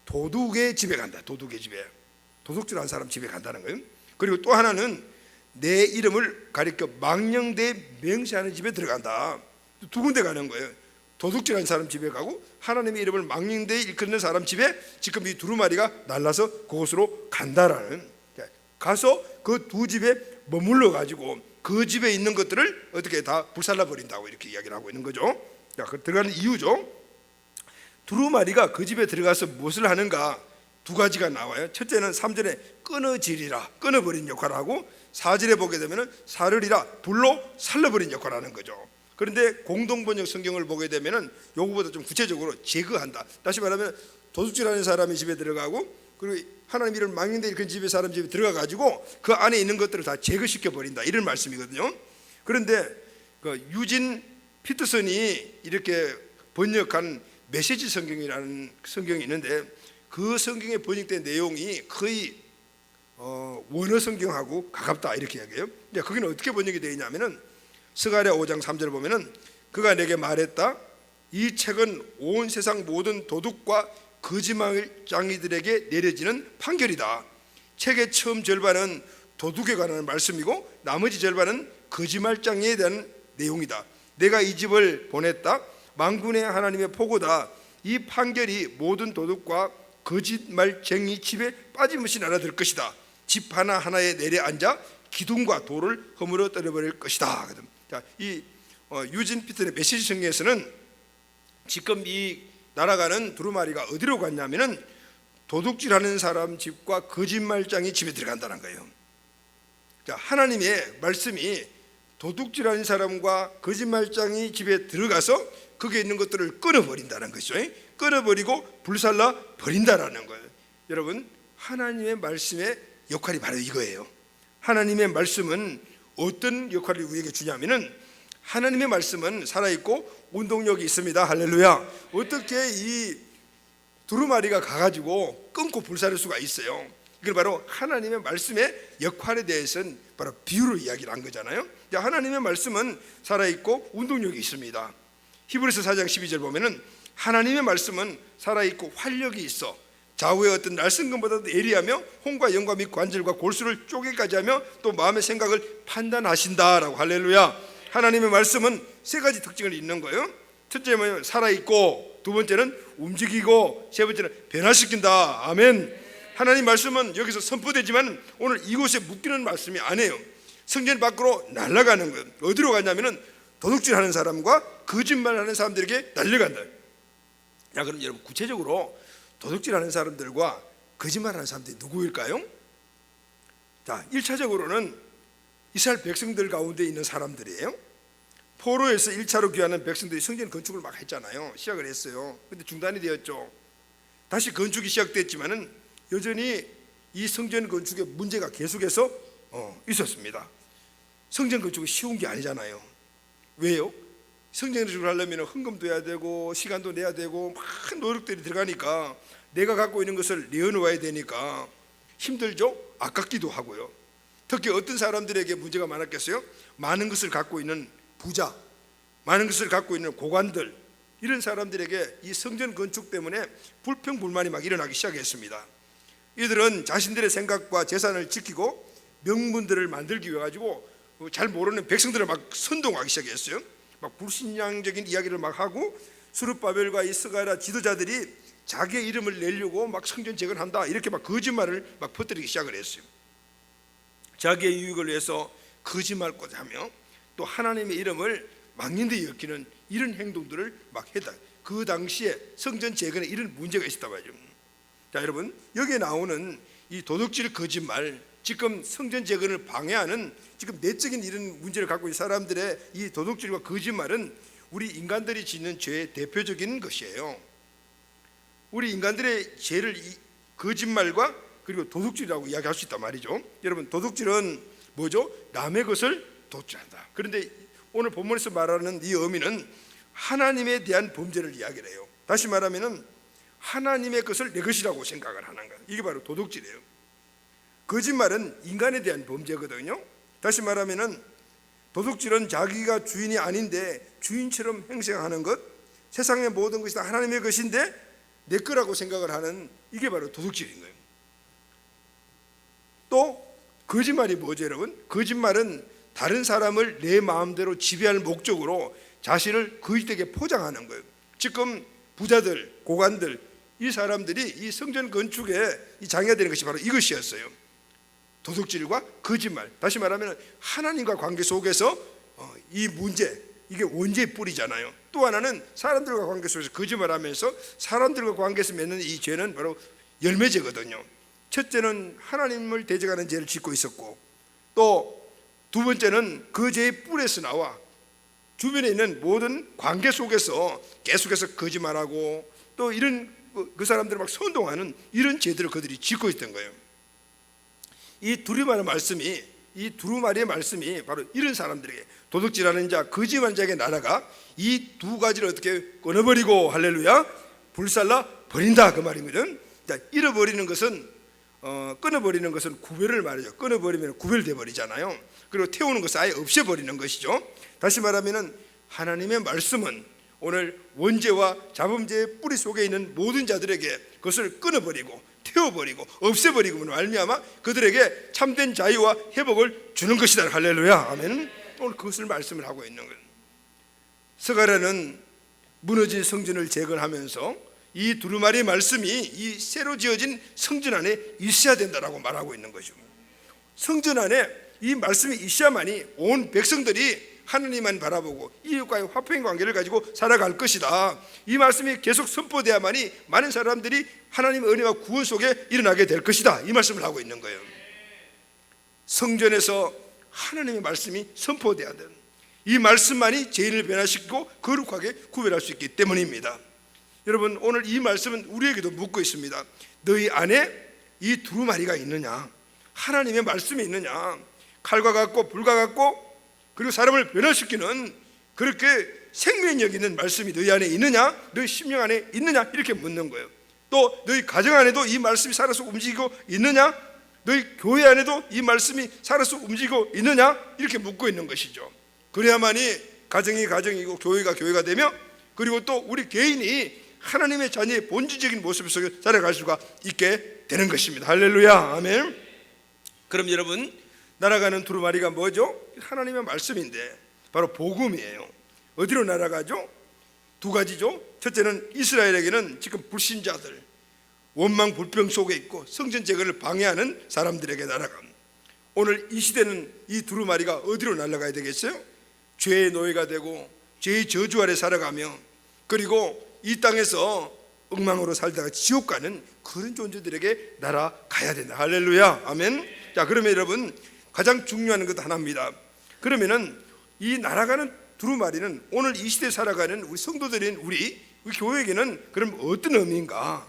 도둑의 집에 간다. 도둑의 집에, 도둑질한 사람 집에 간다는 거예요. 그리고 또 하나는 내 이름을 가리켜 망령되이 맹세하는 집에 들어간다. 두 군데 가는 거예요. 도둑질한 사람 집에 가고 하나님의 이름을 망령되이 일컫는 사람 집에 지금 이 두루마리가 날라서 그곳으로 간다라는, 가서 그 두 집에 머물러 가지고 그 집에 있는 것들을 어떻게 다 불살라 버린다고 이렇게 이야기를 하고 있는 거죠. 자, 그 들어가는 이유죠. 두루마리가 그 집에 들어가서 무엇을 하는가? 두 가지가 나와요. 첫째는 3절에 끊어지리라, 끊어버린 역할을 하고, 4절에 보게 되면 사르리라, 불로 살려버린 역할을 하는 거죠. 그런데 공동번역 성경을 보게 되면 요거보다 좀 구체적으로 제거한다. 다시 말하면 도둑질하는 사람이 집에 들어가고, 그리고 하나님 이름을 망령되이 그 집에 사람 집에 들어가 가지고 그 안에 있는 것들을 다 제거시켜 버린다, 이런 말씀이거든요. 그런데 그 유진 피터슨이 이렇게 번역한 메시지 성경이라는 성경이 있는데, 그 성경에 번역된 내용이 거의 원어 성경하고 가깝다, 이렇게 이야기해요. 거기는 어떻게 번역이 되어 있냐면은 스가랴 5장 3절을 보면은 그가 내게 말했다. 이 책은 온 세상 모든 도둑과 거짓말장이들에게 내려지는 판결이다. 책의 처음 절반은 도둑에 관한 말씀이고 나머지 절반은 거짓말장이에 대한 내용이다. 내가 이 집을 보냈다. 만군의 하나님의 포고다. 이 판결이 모든 도둑과 거짓말쟁이 집에 빠짐없이 날아들 것이다. 집 하나하나에 내려앉아 기둥과 돌을 허물어 떨어버릴 것이다. 자, 이 유진 피터의 메시지 성경에서는 지금 이 날아가는 두루마리가 어디로 갔냐면은 도둑질하는 사람 집과 거짓말장이 집에 들어간다는 거예요. 자, 하나님의 말씀이 도둑질하는 사람과 거짓말장이 집에 들어가서 거기에 있는 것들을 끊어버린다는 것이죠. 끊어버리고 불살라 버린다라는 거예요. 여러분, 하나님의 말씀의 역할이 바로 이거예요. 하나님의 말씀은 어떤 역할을 우리에게 주냐면은, 하나님의 말씀은 살아있고 운동력이 있습니다. 할렐루야. 어떻게 이 두루마리가 가가지고 끊고 불살릴 수가 있어요? 이건 바로 하나님의 말씀의 역할에 대해서는 바로 비유로 이야기를 한 거잖아요. 하나님의 말씀은 살아있고 운동력이 있습니다. 히브리서 4장 12절 보면은 하나님의 말씀은 살아있고 활력이 있어 좌우의 어떤 날성금보다도 예리하며 혼과 영과 및 관절과 골수를 쪼개까지 하며 또 마음의 생각을 판단하신다라고. 할렐루야. 하나님의 말씀은 세 가지 특징을 있는 거예요. 첫째는 살아있고, 두 번째는 움직이고, 세 번째는 변화시킨다. 아멘. 하나님 말씀은 여기서 선포되지만 오늘 이곳에 묶이는 말씀이 아니에요. 성전 밖으로 날아가는 거예요. 어디로 가냐면은 도둑질하는 사람과 거짓말하는 사람들에게 날려간다. 자, 그럼 여러분, 구체적으로 도둑질하는 사람들과 거짓말하는 사람들이 누구일까요? 자, 1차적으로는 이스라엘 백성들 가운데 있는 사람들이에요. 포로에서 1차로 귀환한 백성들이 성전 건축을 막 했잖아요. 시작을 했어요. 근데 중단이 되었죠. 다시 건축이 시작됐지만은 여전히 이 성전 건축에 문제가 계속해서 있었습니다. 성전 건축이 쉬운 게 아니잖아요. 왜요? 성전 건축을 하려면 헌금도 해야 되고 시간도 내야 되고 막 노력들이 들어가니까 내가 갖고 있는 것을 내어놓아야 되니까 힘들죠? 아깝기도 하고요. 특히 어떤 사람들에게 문제가 많았겠어요? 많은 것을 갖고 있는 부자, 많은 것을 갖고 있는 고관들, 이런 사람들에게 이 성전 건축 때문에 불평불만이 막 일어나기 시작했습니다. 이들은 자신들의 생각과 재산을 지키고 명분들을 만들기 위해 가지고 잘 모르는 백성들을 막 선동하기 시작했어요. 막 불신앙적인 이야기를 막 하고 스룹바벨과 이 스가랴 지도자들이 자기의 이름을 내려고 막 성전 재건한다, 이렇게 막 거짓말을 막 퍼뜨리기 시작을 했어요. 자기의 유익을 위해서 거짓말까지 하며 또 하나님의 이름을 망령되이 여기는 이런 행동들을 막 했다. 그 당시에 성전 재건에 이런 문제가 있었단 말이죠. 자, 여러분, 여기에 나오는 이 도둑질, 거짓말, 지금 성전 재건을 방해하는 지금 내적인 이런 문제를 갖고 있는 사람들의 이 도둑질과 거짓말은 우리 인간들이 짓는 죄의 대표적인 것이에요. 우리 인간들의 죄를 이 거짓말과 그리고 도둑질이라고 이야기할 수 있단 말이죠. 여러분, 도둑질은 뭐죠? 남의 것을 도둑질한다. 그런데 오늘 본문에서 말하는 이 의미는 하나님에 대한 범죄를 이야기를 해요. 다시 말하면 하나님의 것을 내 것이라고 생각을 하는 거예요. 이게 바로 도둑질이에요. 거짓말은 인간에 대한 범죄거든요. 다시 말하면은 도둑질은 자기가 주인이 아닌데 주인처럼 행세하는 것, 세상의 모든 것이 다 하나님의 것인데 내 거라고 생각을 하는, 이게 바로 도둑질인 거예요. 또 거짓말이 뭐죠, 여러분? 거짓말은 다른 사람을 내 마음대로 지배할 목적으로 자신을 거짓되게 포장하는 거예요. 지금 부자들, 고관들, 이 사람들이 이 성전 건축에 이 장애가 되는 것이 바로 이것이었어요. 도둑질과 거짓말. 다시 말하면 하나님과 관계 속에서 이 문제, 이게 원죄의 뿌리잖아요. 또 하나는 사람들과 관계 속에서 거짓말하면서 사람들과 관계에서 맺는 이 죄는 바로 열매죄거든요. 첫째는 하나님을 대적하는 죄를 짓고 있었고, 또 두 번째는 그 죄의 뿌리에서 나와 주변에 있는 모든 관계 속에서 계속해서 거짓말하고 또 이런 그 사람들을 막 선동하는 이런 죄들을 그들이 짓고 있던 거예요. 이 두루마리의 말씀이 바로 이런 사람들에게, 도둑질하는 자, 거짓말하는 자에게 나라가 이 두 가지를 어떻게 끊어버리고, 할렐루야, 불살라 버린다, 그 말이거든. 자, 잃어버리는 것은 끊어버리는 것은 구별을 말이죠. 끊어버리면 구별돼 버리잖아요. 그리고 태우는 것은 아예 없애버리는 것이죠. 다시 말하면 하나님의 말씀은 오늘 원죄와 자범죄의 뿌리 속에 있는 모든 자들에게 그것을 끊어버리고 태워버리고 없애버리고 말미암아 그들에게 참된 자유와 회복을 주는 것이다. 할렐루야, 아멘. 오늘 그것을 말씀을 하고 있는 거예요. 스가랴는 무너진 성전을 재건하면서 이 두루마리 말씀이 이 새로 지어진 성전 안에 있어야 된다라고 말하고 있는 거죠. 성전 안에 이 말씀이 있어야만이 온 백성들이 하나님만 바라보고 이웃과의 화평 관계를 가지고 살아갈 것이다. 이 말씀이 계속 선포되어야만이 많은 사람들이 하나님의 은혜와 구원 속에 일어나게 될 것이다. 이 말씀을 하고 있는 거예요. 성전에서 하나님의 말씀이 선포되어야 되는, 이 말씀만이 죄인을 변화시키고 거룩하게 구별할 수 있기 때문입니다. 여러분, 오늘 이 말씀은 우리에게도 묻고 있습니다. 너희 안에 이 두루마리가 있느냐? 하나님의 말씀이 있느냐? 칼과 같고 불과 같고 그리고 사람을 변화시키는 그렇게 생명력 있는 말씀이 너희 안에 있느냐? 너희 심령 안에 있느냐? 이렇게 묻는 거예요. 또 너희 가정 안에도 이 말씀이 살아서 움직이고 있느냐? 너희 교회 안에도 이 말씀이 살아서 움직이고 있느냐? 이렇게 묻고 있는 것이죠. 그래야만이 가정이 가정이고 교회가 교회가 되며, 그리고 또 우리 개인이 하나님의 자녀의 본질적인 모습 속에 살아갈 수가 있게 되는 것입니다. 할렐루야, 아멘. 그럼 여러분, 날아가는 두루마리가 뭐죠? 하나님의 말씀인데 바로 복음이에요. 어디로 날아가죠? 두 가지죠. 첫째는 이스라엘에게는 지금 불신자들, 원망 불평 속에 있고 성전 재건을 방해하는 사람들에게 날아갑니다. 오늘 이 시대는 이 두루마리가 어디로 날아가야 되겠어요? 죄의 노예가 되고 죄의 저주 아래 살아가며, 그리고 이 땅에서 엉망으로 살다가 지옥 가는 그런 존재들에게 날아가야 된다. 할렐루야, 아멘. 자, 그러면 여러분, 가장 중요한 것 하나입니다. 그러면은 이 날아가는 두루마리는 오늘 이 시대에 살아가는 우리 성도들인 우리 교회에게는 그럼 어떤 의미인가?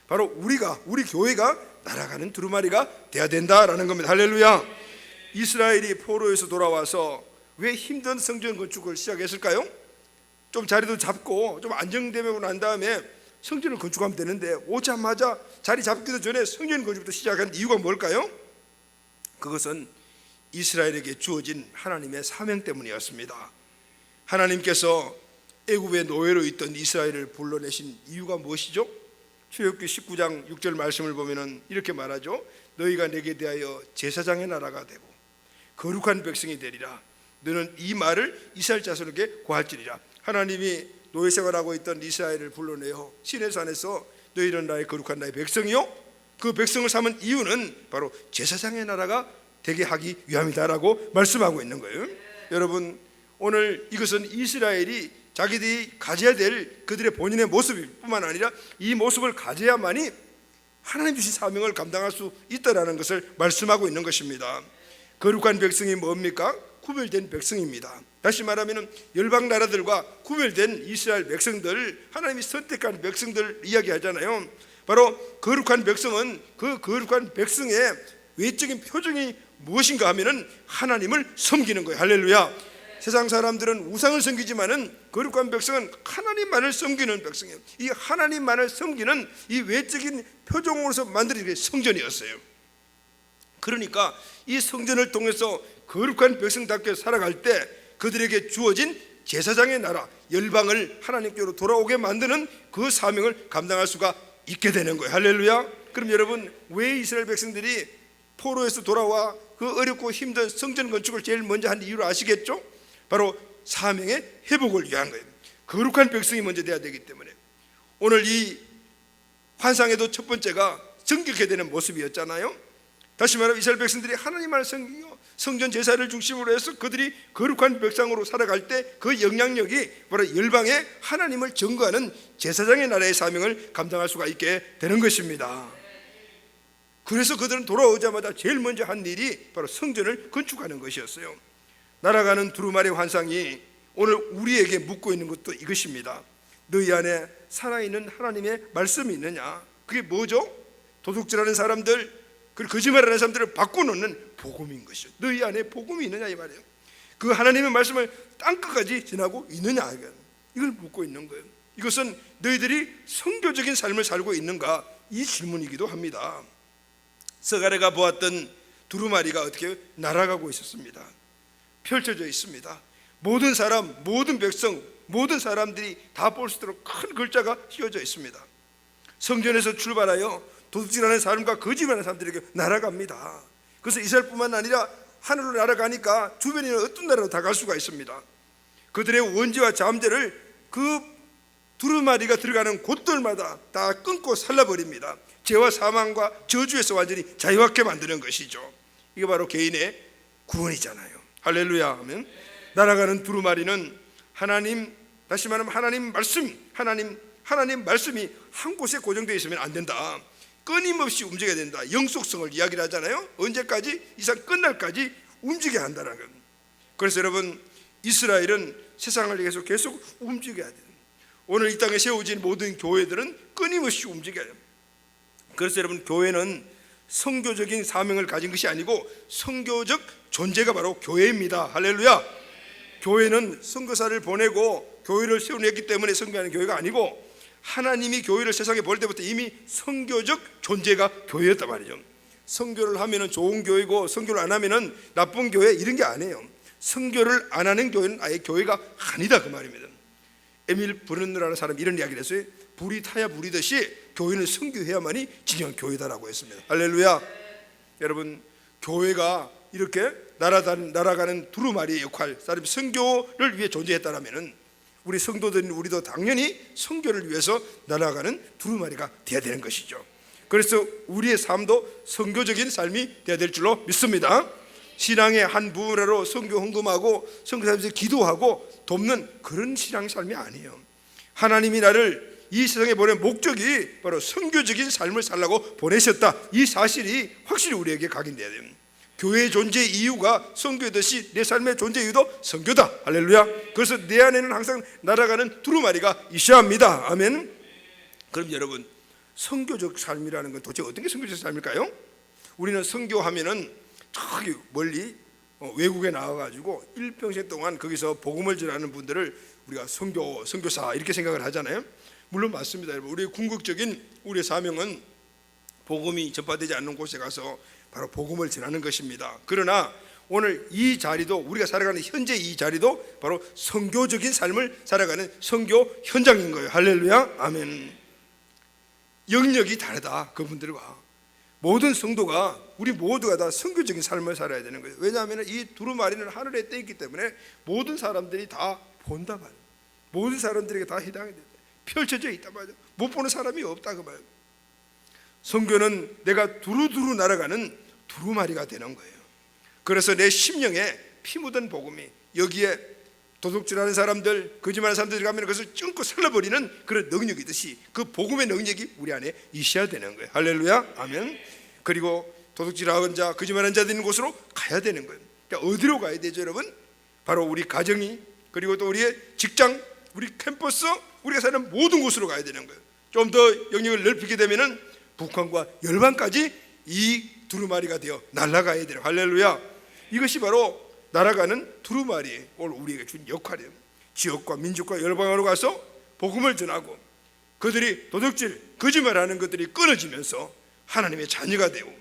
바로 우리 교회가 날아가는 두루마리가 돼야 된다라는 겁니다. 할렐루야. 이스라엘이 포로에서 돌아와서 왜 힘든 성전 건축을 시작했을까요? 좀 자리도 잡고 좀 안정되고 난 다음에 성전을 건축하면 되는데 오자마자 자리 잡기도 전에 성전 건축부터 시작한 이유가 뭘까요? 그것은 이스라엘에게 주어진 하나님의 사명 때문이었습니다. 하나님께서 애굽의 노예로 있던 이스라엘을 불러내신 이유가 무엇이죠? 출애굽기 19장 6절 말씀을 보면 이렇게 말하죠. 너희가 내게 대하여 제사장의 나라가 되고 거룩한 백성이 되리라. 너는 이 말을 이스라엘 자손에게 고할지니라. 하나님이 노예 생활하고 있던 이스라엘을 불러내어 시내산에서 너희는 나의 거룩한 나의 백성이요, 그 백성을 삼은 이유는 바로 제사장의 나라가 되게 하기 위함이다라고 말씀하고 있는 거예요. 여러분, 오늘 이것은 이스라엘이 자기들이 가져야 될 그들의 본인의 모습뿐만 아니라 이 모습을 가져야만이 하나님 주신 사명을 감당할 수 있다라는 것을 말씀하고 있는 것입니다. 거룩한 백성이 뭡니까? 구별된 백성입니다. 다시 말하면 열방 나라들과 구별된 이스라엘 백성들, 하나님이 선택한 백성들 이야기하잖아요. 바로 거룩한 백성은 그 거룩한 백성의 외적인 표정이 무엇인가 하면은 하나님을 섬기는 거예요. 할렐루야. 세상 사람들은 우상을 섬기지만은 거룩한 백성은 하나님만을 섬기는 백성이에요. 이 하나님만을 섬기는 이 외적인 표정으로서 만들어진 게 성전이었어요. 그러니까 이 성전을 통해서 거룩한 백성답게 살아갈 때 그들에게 주어진 제사장의 나라, 열방을 하나님께로 돌아오게 만드는 그 사명을 감당할 수가 있게 되는 거예요. 할렐루야. 그럼 여러분, 왜 이스라엘 백성들이 포로에서 돌아와 그 어렵고 힘든 성전 건축을 제일 먼저 한 이유를 아시겠죠? 바로 사명의 회복을 위한 거예요. 거룩한 백성이 먼저 돼야 되기 때문에. 오늘 이 환상에도 첫 번째가 정결케 되는 모습이었잖아요. 다시 말하면 이스라엘 백성들이 하나님을 섬기고 성전 제사를 중심으로 해서 그들이 거룩한 백성으로 살아갈 때 그 영향력이 바로 열방에 하나님을 증거하는 제사장의 나라의 사명을 감당할 수가 있게 되는 것입니다. 그래서 그들은 돌아오자마자 제일 먼저 한 일이 바로 성전을 건축하는 것이었어요. 날아가는 두루마리 환상이 오늘 우리에게 묻고 있는 것도 이것입니다. 너희 안에 살아있는 하나님의 말씀이 있느냐? 그게 뭐죠? 도둑질하는 사람들, 그리고 거짓말하는 사람들을 바꿔놓는 복음인 것이죠. 너희 안에 복음이 있느냐 이 말이에요. 그 하나님의 말씀을 땅끝까지 지나고 있느냐, 이걸 묻고 있는 거예요. 이것은 너희들이 선교적인 삶을 살고 있는가, 이 질문이기도 합니다. 서가래가 보았던 두루마리가 어떻게 날아가고 있었습니다. 펼쳐져 있습니다. 모든 사람, 모든 백성, 모든 사람들이 다 볼 수 있도록 큰 글자가 씌워져 있습니다. 성전에서 출발하여 도둑질하는 사람과 거짓말하는 사람들에게 날아갑니다. 그래서 이스라엘뿐만 아니라 하늘로 날아가니까 주변에 있는 어떤 나라로 다 갈 수가 있습니다. 그들의 원죄와 잠재를 그 두루마리가 들어가는 곳들마다 다 끊고 살라버립니다. 죄와 사망과 저주에서 완전히 자유하게 만드는 것이죠. 이게 바로 개인의 구원이잖아요. 할렐루야 하면, 날아가는 두루마리는 하나님, 다시 말하면 하나님 말씀이 한 곳에 고정되어 있으면 안 된다. 끊임없이 움직여야 된다. 영속성을 이야기를 하잖아요. 언제까지? 이상 끝날까지 움직여야 한다는 것. 그래서 여러분, 이스라엘은 세상을 위해서 계속 움직여야 돼요. 오늘 이 땅에 세워진 모든 교회들은 끊임없이 움직여야 돼요. 그래서 여러분, 교회는 선교적인 사명을 가진 것이 아니고 선교적 존재가 바로 교회입니다. 할렐루야. 교회는 선교사를 보내고 교회를 세워냈기 때문에 선교하는 교회가 아니고, 하나님이 교회를 세상에 보낼 때부터 이미 선교적 존재가 교회였단 말이죠. 선교를 하면은 좋은 교회고 선교를 안 하면은 나쁜 교회, 이런 게 아니에요. 선교를 안 하는 교회는 아예 교회가 아니다, 그 말입니다. 에밀 브른너라는 사람이 이런 이야기를 했어요. 불이 타야 불이듯이 교회는 선교해야만이 진정한 교회다라고 했습니다. 할렐루야. 여러분, 교회가 이렇게 날아가는 두루마리의 역할, 선교를 위해 존재했다라면은 우리 성도들인 우리도 당연히 선교를 위해서 날아가는 두루마리가 되어야 되는 것이죠. 그래서 우리의 삶도 선교적인 삶이 되어야 될 줄로 믿습니다. 신앙의 한 부분으로 선교 헌금하고 선교사님들 기도하고 돕는 그런 신앙 삶이 아니에요. 하나님이 나를 이 세상에 보낸 목적이 바로 선교적인 삶을 살라고 보내셨다, 이 사실이 확실히 우리에게 각인돼야 됩니다. 교회의 존재 이유가 선교듯이 내 삶의 존재 이유도 선교다. 할렐루야. 그래서 내 안에는 항상 날아가는 두루마리가 있어야 합니다. 아멘. 그럼 여러분, 선교적 삶이라는 건 도대체 어떤 게 선교적 삶일까요? 우리는 선교하면은 저기 멀리 외국에 나와가지고 일평생 동안 거기서 복음을 전하는 분들을 우리가 선교사 이렇게 생각을 하잖아요. 물론 맞습니다. 여러분, 우리의 궁극적인 우리의 사명은 복음이 전파되지 않는 곳에 가서 바로 복음을 전하는 것입니다. 그러나 오늘 이 자리도, 우리가 살아가는 현재 이 자리도 바로 선교적인 삶을 살아가는 선교 현장인 거예요. 할렐루야. 아멘. 영역이 다르다, 그분들과. 모든 성도가, 우리 모두가 다 선교적인 삶을 살아야 되는 거예요. 왜냐하면 이 두루마리는 하늘에 떠 있기 때문에 모든 사람들이 다 본다 말이에요. 모든 사람들에게 다 해당이 된다. 펼쳐져 있단 말이에요. 못 보는 사람이 없다, 그 말이에요. 선교는 내가 두루두루 날아가는 두루마리가 되는 거예요. 그래서 내 심령에 피 묻은 복음이, 여기에 도둑질하는 사람들, 거짓말하는 사람들이 가면 그것을 ጭ고 살라버리는 그런 능력이듯이 그 복음의 능력이 우리 안에 있어야 되는 거예요. 할렐루야. 아멘. 그리고 도둑질하는 자, 거짓말하는 자들 있는 곳으로 가야 되는 거예요. 그러니까 어디로 가야 되죠, 여러분? 바로 우리 가정이, 그리고 또 우리의 직장, 우리 캠퍼스, 우리가 사는 모든 곳으로 가야 되는 거예요. 좀 더 영역을 넓히게 되면은 북한과 열방까지 이 두루마리가 되어 날아가야 돼요. 할렐루야. 이것이 바로 날아가는 두루마리, 오늘 우리에게 준 역할이에요. 지역과 민족과 열방으로 가서 복음을 전하고 그들이 도둑질, 거짓말하는 것들이 끊어지면서 하나님의 자녀가 되고,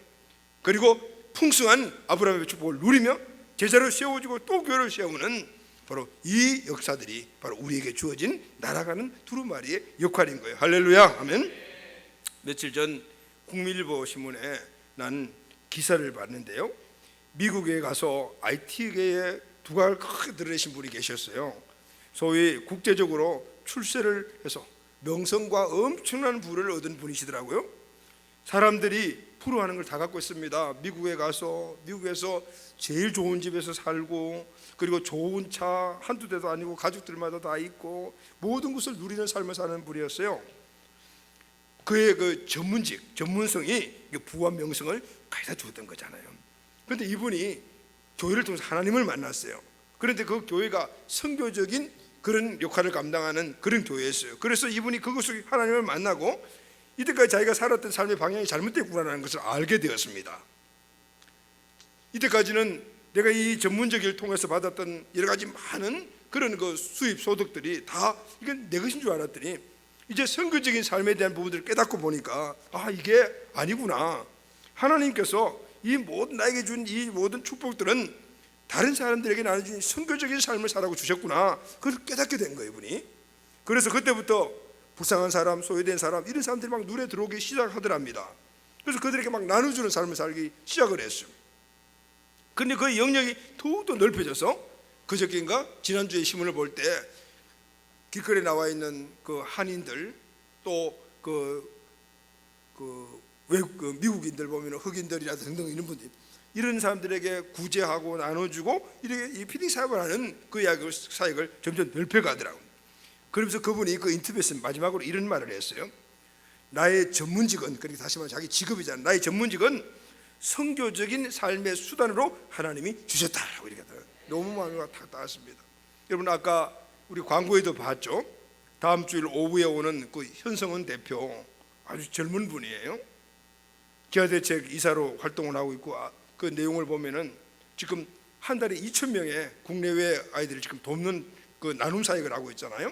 그리고 풍성한 아브라함의 축복을 누리며 제자를 세워주고 또 교회를 세우는 바로 이 역사들이 바로 우리에게 주어진 날아가는 두루마리의 역할인 거예요. 할렐루야. 아멘. 며칠 전 국민일보 신문에 난 기사를 봤는데요, 미국에 가서 IT계에 두각을 크게 드러내신 분이 계셨어요. 소위 국제적으로 출세를 해서 명성과 엄청난 부를 얻은 분이시더라고요. 사람들이 부러워하는 걸 다 갖고 있습니다. 미국에 가서 미국에서 제일 좋은 집에서 살고, 그리고 좋은 차 한두 대도 아니고 가족들마다 다 있고 모든 것을 누리는 삶을 사는 분이었어요. 그의 그 전문성이 부와 명성을 가져다 주었던 거잖아요. 그런데 이분이 교회를 통해서 하나님을 만났어요. 그런데 그 교회가 선교적인 그런 역할을 감당하는 그런 교회였어요. 그래서 이분이 그것을 하나님을 만나고 이때까지 자기가 살았던 삶의 방향이 잘못됐구나라는 것을 알게 되었습니다. 이때까지는 내가 이 전문적 일을 통해서 받았던 여러 가지 많은 그런 그 수입 소득들이 다 이건 내 것인 줄 알았더니 이제 선교적인 삶에 대한 부분들을 깨닫고 보니까 이게 아니구나. 하나님께서 이 모든 나에게 준 이 모든 축복들은 다른 사람들에게 나눠준 선교적인 삶을 살라고 주셨구나. 그걸 깨닫게 된 거예요, 이분이. 그래서 그때부터 불쌍한 사람, 소외된 사람, 이런 사람들이 막 눈에 들어오기 시작하더랍니다. 그래서 그들에게 막 나눠주는 삶을 살기 시작을 했어요. 그런데 그 영역이 더욱더 넓혀져서 그저께인가 지난주에 신문을 볼 때 길거리에 나와 있는 그 한인들, 또 외국 미국인들 보면 흑인들이라 등등 이런 분들, 이런 사람들에게 구제하고 나눠주고 이렇게 이 피딩 사역을 하는 그 사역을 점점 넓혀가더라고요. 그러면서 그분이 그 인터뷰에서 마지막으로 이런 말을 했어요. 나의 전문직은, 그러니까 다시 말해 자기 직업이잖아요. 나의 전문직은 선교적인 삶의 수단으로 하나님이 주셨다라고 이렇게 하더라고요. 너무 마음이 탁 닿았습니다. 여러분 아까 우리 광고에도 봤죠. 다음 주일 오후에 오는 그 현성은 대표, 아주 젊은 분이에요. 기아대책 이사로 활동을 하고 있고, 그 내용을 보면은 지금 한 달에 2,000명의 국내외 아이들을 지금 돕는 그 나눔 사역을 하고 있잖아요.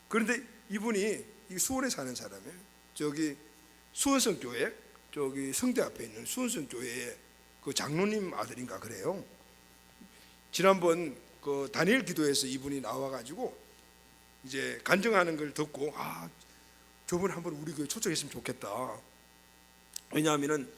그런데 이분이 수원에 사는 사람이에요. 저기 수원성 교회, 저기 성대 앞에 있는 수원성 교회의 그 장로님 아들인가 그래요. 지난번 그 다니엘 기도에서 이분이 나와가지고 이제 간증하는 걸 듣고 저번에 한번 우리 교회 초청했으면 좋겠다. 왜냐하면은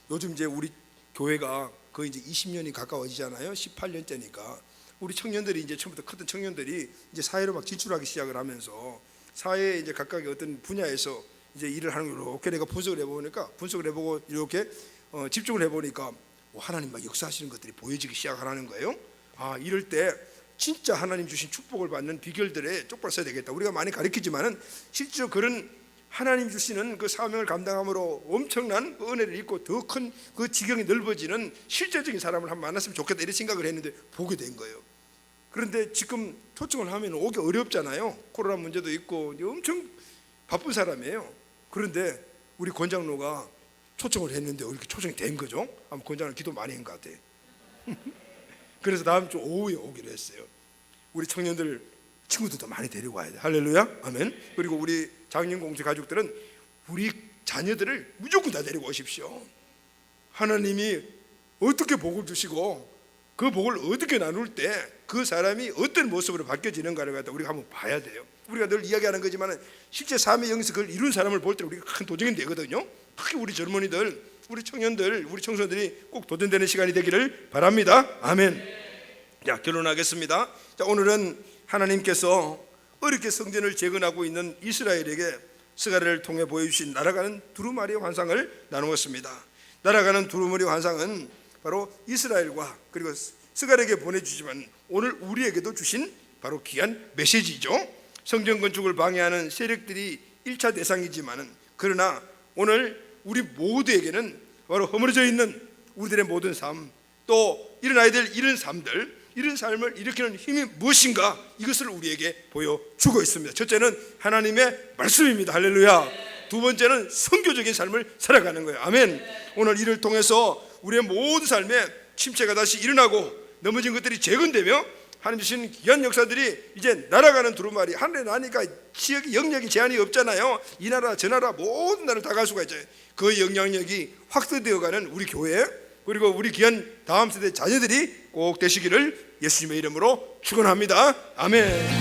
요즘 이제 우리 교회가 거의 이제 20년이 가까워지잖아요. 18년째니까 우리 청년들이 이제 처음부터 컸던 청년들이 이제 사회로 막 진출하기 시작을 하면서 사회에 이제 각각의 어떤 분야에서 이제 일을 하는 걸 이렇게 내가 분석을 해보고 이렇게 집중을 해보니까 하나님 막 역사하시는 것들이 보여지기 시작하는 거예요. 이럴 때 진짜 하나님 주신 축복을 받는 비결들에 쪽발 써야 되겠다. 우리가 많이 가르치지만은 실제로 그런 하나님 주시는 그 사명을 감당함으로 엄청난 은혜를 입고 더 큰 그 지경이 넓어지는 실제적인 사람을 한번 만났으면 좋겠다 이런 생각을 했는데 보게 된 거예요. 그런데 지금 초청을 하면 오기 어렵잖아요. 코로나 문제도 있고 엄청 바쁜 사람이에요. 그런데 우리 권장로가 초청을 했는데 이렇게 초청이 된 거죠. 아마 권장로 기도 많이 한 것 같아요. 그래서 다음 주 오후에 오기로 했어요. 우리 청년들 친구들도 많이 데리고 와야 돼. 할렐루야, 아멘. 그리고 우리 장년공체 가족들은 우리 자녀들을 무조건 다 데리고 오십시오. 하나님이 어떻게 복을 주시고 그 복을 어떻게 나눌 때 그 사람이 어떤 모습으로 바뀌어지는가를 갖다 우리가 한번 봐야 돼요. 우리가 늘 이야기하는 거지만 실제 삶의 영에서 그걸 이룬 사람을 볼 때 우리가 큰 도전이 되거든요. 특히 우리 젊은이들, 우리 청년들, 우리 청소년들이 꼭 도전되는 시간이 되기를 바랍니다. 아멘. 자, 결론하겠습니다. 자, 오늘은 하나님께서 어렵게 성전을 재건하고 있는 이스라엘에게 스가랴를 통해 보여주신 날아가는 두루마리의 환상을 나누었습니다. 날아가는 두루마리 환상은 바로 이스라엘과 그리고 스가랴에게 보내주지만 오늘 우리에게도 주신 바로 귀한 메시지죠. 성전 건축을 방해하는 세력들이 1차 대상이지만은 그러나 오늘 우리 모두에게는 바로 허물어져 있는 우리들의 모든 삶, 또 이런 아이들 이런 삶들, 이런 삶을 일으키는 힘이 무엇인가, 이것을 우리에게 보여주고 있습니다. 첫째는 하나님의 말씀입니다. 할렐루야. 두 번째는 선교적인 삶을 살아가는 거예요. 아멘. 오늘 이를 통해서 우리의 모든 삶에 침체가 다시 일어나고 넘어진 것들이 재건되며 하나님 주신 귀한 역사들이 이제 날아가는 두루마리, 하늘에 나니까 지역이 영역이 제한이 없잖아요. 이 나라 저 나라 모든 나라를 다 갈 수가 있죠. 그 영향력이 확대되어가는 우리 교회, 그리고 우리 귀한 다음 세대 자녀들이 꼭 되시기를 예수님의 이름으로 축원합니다. 아멘.